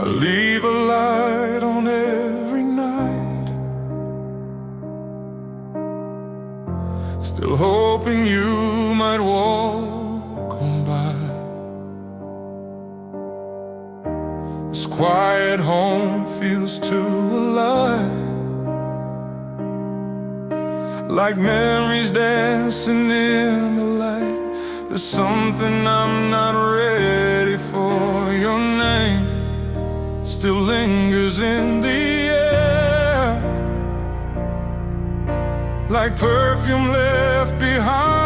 I leave a light on every night, still hoping you might walk on by. This quiet home feels too alive, like memories dancing in the light. There's something I'm not ready for. Your name still lingers in the air, like perfume left behind